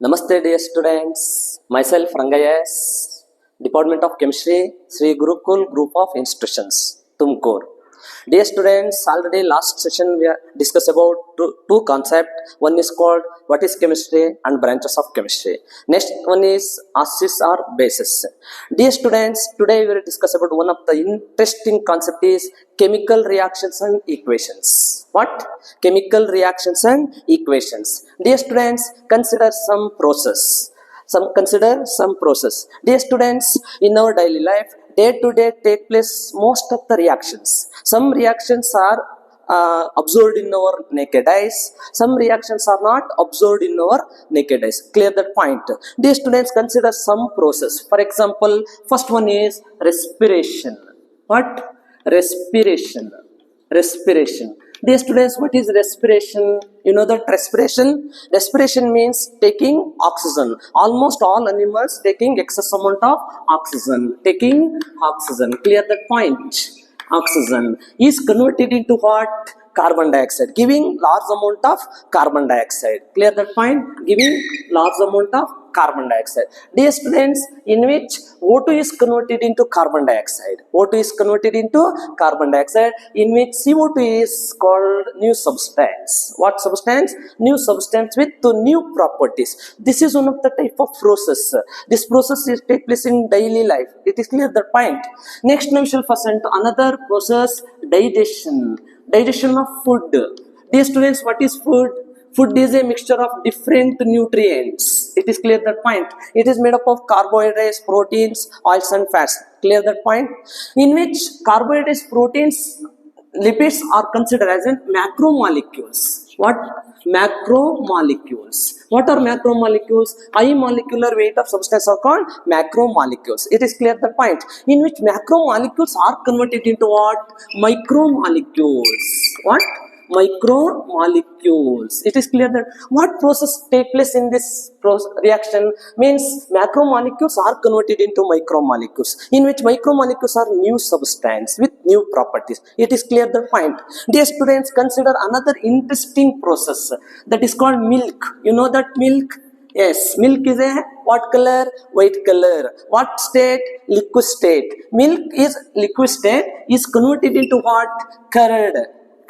Namaste dear students, myself Rangayas, Department of Chemistry, Sri Gurukul Group of Institutions, Tumkur. Dear students, already last session we discussed about two concepts. One is called what is chemistry and branches of chemistry. Next one is acids or bases. Dear students, today we will discuss about one of the interesting concept is chemical reactions and equations. What? Chemical reactions and equations. Dear students, consider some process. Consider some process. Dear students, in our daily life, day to day take place most of the reactions. Some reactions are observed in our naked eyes. Some reactions are not observed in our naked eyes. Clear that point. Dear students, consider some process. For example, first one is respiration. What? Respiration. Respiration. Dear students, what is respiration? You know that respiration? Respiration means taking oxygen. Almost all animals taking excess amount of oxygen. Taking oxygen. Clear that point. Oxygen is converted into what? Carbon dioxide. Giving large amount of carbon dioxide. Clear that point? Giving large amount of carbon dioxide. Dear students, in which O2 is converted into carbon dioxide. O2 is converted into carbon dioxide, in which CO2 is called new substance. What substance? New substance with new properties. This is one of the type of process. This process is take place in daily life. It is clear the point. Next, we shall first enter another process, digestion. Digestion of food. Dear students, what is food? Food is a mixture of different nutrients. It is clear that point. It is made up of carbohydrates, proteins, oils and fats. Clear that point. In which carbohydrates, proteins, lipids are considered as in macromolecules. What? Macromolecules. What are macromolecules? High molecular weight of substance are called macromolecules. It is clear the point. In which macromolecules are converted into what? Micromolecules. What? Micromolecules. It is clear that what process take place in this reaction means macromolecules are converted into micromolecules, in which micromolecules are new substance with new properties. It is clear the point. Dear students, consider another interesting process that is called milk. You know that milk? Yes, milk is a what color? White color. What state? Liquid state. Milk is liquid state is converted into what? Curd.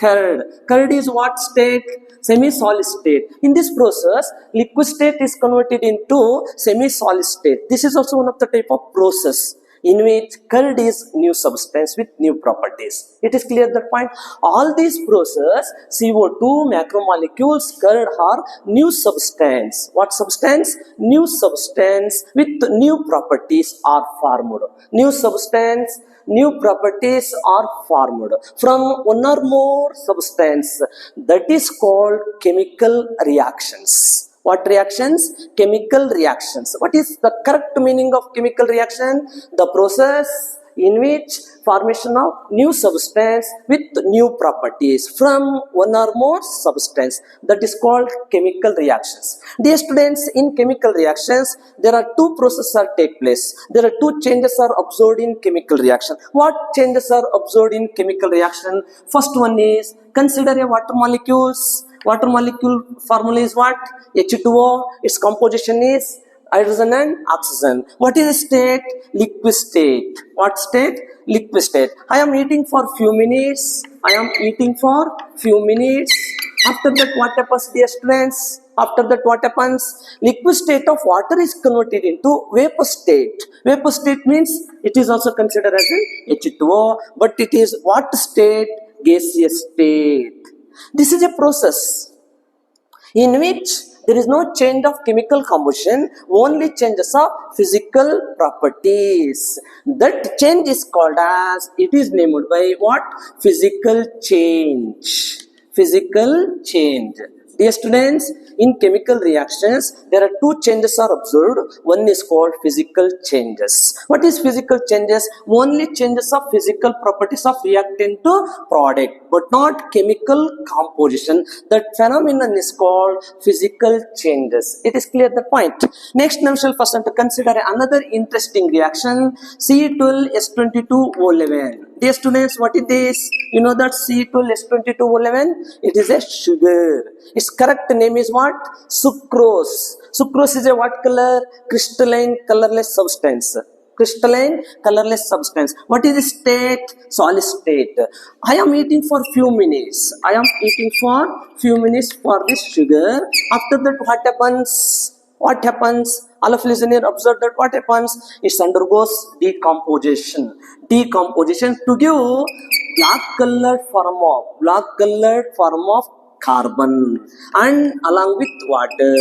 Curd is what state? Semi-solid state. In this process, liquid state is converted into semi-solid state. This is also one of the type of process in which curd is new substance with new properties. It is clear the point. All these process, CO2, macromolecules, curd are new substance. What substance? New substance with new properties are formed. New substance, new properties are formed from one or more substance. That is called chemical reactions. What reactions? Chemical reactions. What is the correct meaning of chemical reaction? The process in which formation of new substance with new properties from one or more substance. That is called chemical reactions. Dear students, in chemical reactions, there are two processes that take place. There are two changes are observed in chemical reaction. What changes are observed in chemical reaction? First one is, consider a water molecules. Water molecule formula is what? H2O. Its composition is hydrogen and oxygen. What is the state? Liquid state. What state? Liquid state. I am eating for few minutes. After that, what happens, dear students? After that, what happens? Liquid state of water is converted into vapor state. Vapor state means it is also considered as an H2O, but it is what state? Gaseous state. This is a process in which there is no change of chemical composition, only changes of physical properties. That change is called as, it is named by what? Physical change. Physical change. Dear students, in chemical reactions, there are two changes are observed. One is called physical changes. What is physical changes? Only changes of physical properties of reactant to product, but not chemical composition. That phenomenon is called physical changes. It is clear the point. Next, we shall first consider another interesting reaction, C12S22O11. Dear students, what is this? You know that C12H22O11? It is a sugar. Its correct name is what? Sucrose. Sucrose is a what color? Crystalline colorless substance. Crystalline colorless substance. What is the state? Solid state. I am eating for few minutes. I am eating for few minutes for this sugar. After that, what happens? What happens? All of listeners observe that what happens? It undergoes decomposition. Decomposition to give black colored form of carbon and along with water.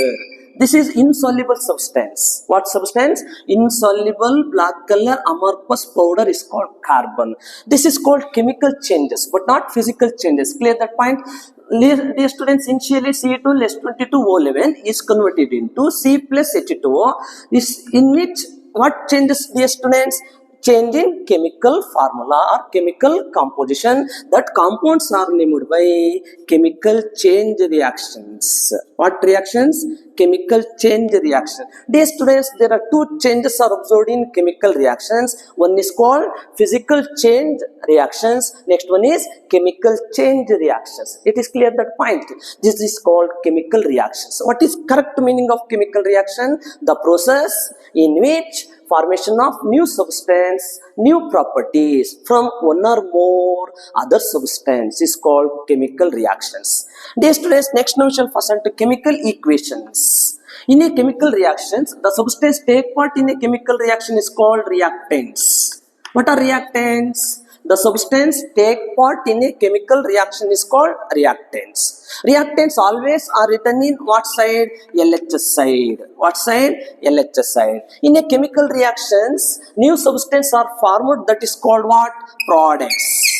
This is insoluble substance. What substance? Insoluble black color amorphous powder is called carbon. This is called chemical changes, but not physical changes. Clear that point? Dear students, initially C2H22O11 is converted into C plus H2O. Is in which what changes, dear students? Change in chemical formula or chemical composition. That compounds are named by chemical change reactions. What reactions? Chemical change reaction. Dear students, there are two changes are observed in chemical reactions. One is called physical change reactions. Next one is chemical change reactions. It is clear that point. This is called chemical reactions. What is correct meaning of chemical reaction? The process in which formation of new substance, new properties from one or more other substance is called chemical reactions. Dear students, next now we shall first to chemical equations. In a chemical reactions, the substance take part in a chemical reaction is called reactants. What are reactants? The substance take part in a chemical reaction is called reactants. Reactants always are written in what side? LHS side. What side? LHS side. In a chemical reactions, new substance are formed that is called what? Products.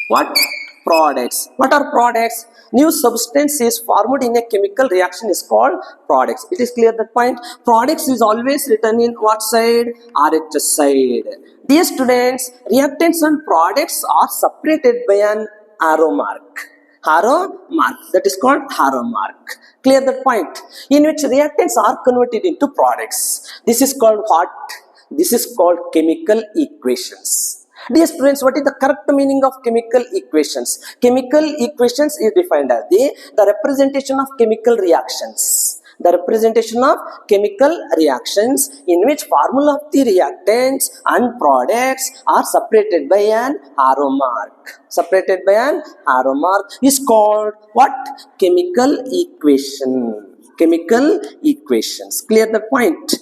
What? Products. What are products? New substance is formed in a chemical reaction is called products. It is clear that point. Products is always written in what side? RHS side. Dear students, reactants and products are separated by an arrow mark. Arrow mark. That is called arrow mark. Clear that point. In which reactants are converted into products. This is called what? This is called chemical equations. Dear students, what is the correct meaning of chemical equations? Chemical equations is defined as the representation of chemical reactions. The representation of chemical reactions in which formula of the reactants and products are separated by an arrow mark. Separated by an arrow mark is called what? Chemical equation. Chemical equations. Clear the point?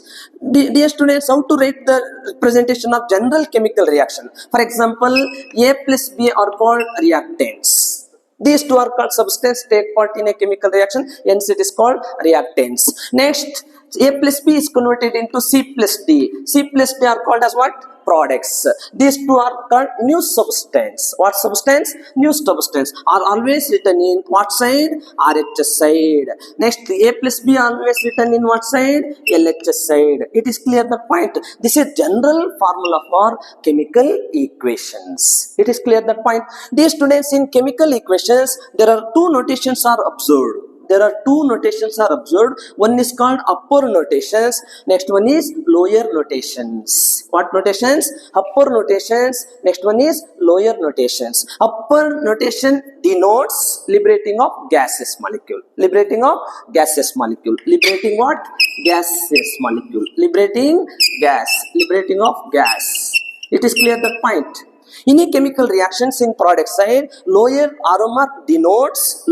Dear students, how to write the representation of general chemical reaction? For example, A plus B are called reactants. These two are called substance take part in a chemical reaction, hence it is called reactants. Next, A plus B is converted into C plus D. C plus D are called as what? Products. These two are called new substance. What substance? New substance are always written in what side? RHS side. Next, A plus B are always written in what side? LHS side. It is clear the point. This is general formula for chemical equations. It is clear the point. Dear students, in chemical equations, there are two notations are observed. There are two notations are observed. One is called upper notations. Next one is lower notations. What notations? Upper notations. Next one is lower notations. Upper notation denotes liberating of gaseous molecule. Liberating of gaseous molecule. Liberating what? Gaseous molecule. Liberating gas. Liberating of gas. It is clear that point. In a chemical reactions in product side, lower arrow mark denotes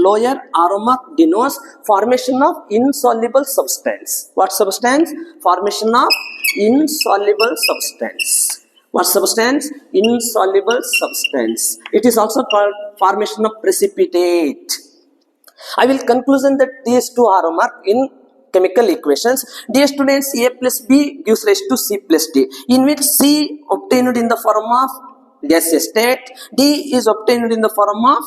formation of insoluble substance. What substance? Formation of insoluble substance. What substance? Insoluble substance. It is also called formation of precipitate. I will conclusion that these two arrow mark in chemical equations. Dear students, A plus B gives rise to C plus D, in which C obtained in the form of gaseous state, D is obtained in the form of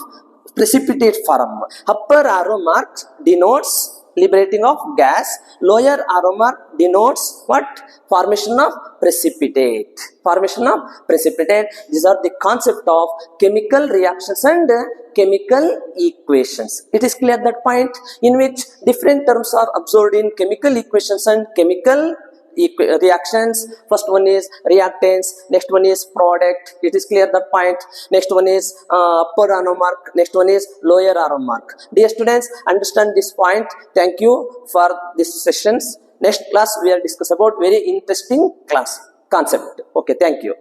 precipitate form. Upper arrow mark denotes liberating of gas, lower arrow mark denotes what? Formation of precipitate. Formation of precipitate. These are the concept of chemical reactions and chemical equations. It is clear that point in which different terms are observed in chemical equations and chemical reactions. First one is reactants, next one is product. It is clear the point. Next one is upper arrow mark, next one is lower arrow mark. Dear students, understand this point. Thank you for this sessions. Next class we will discuss about very interesting class concept. Okay, thank you.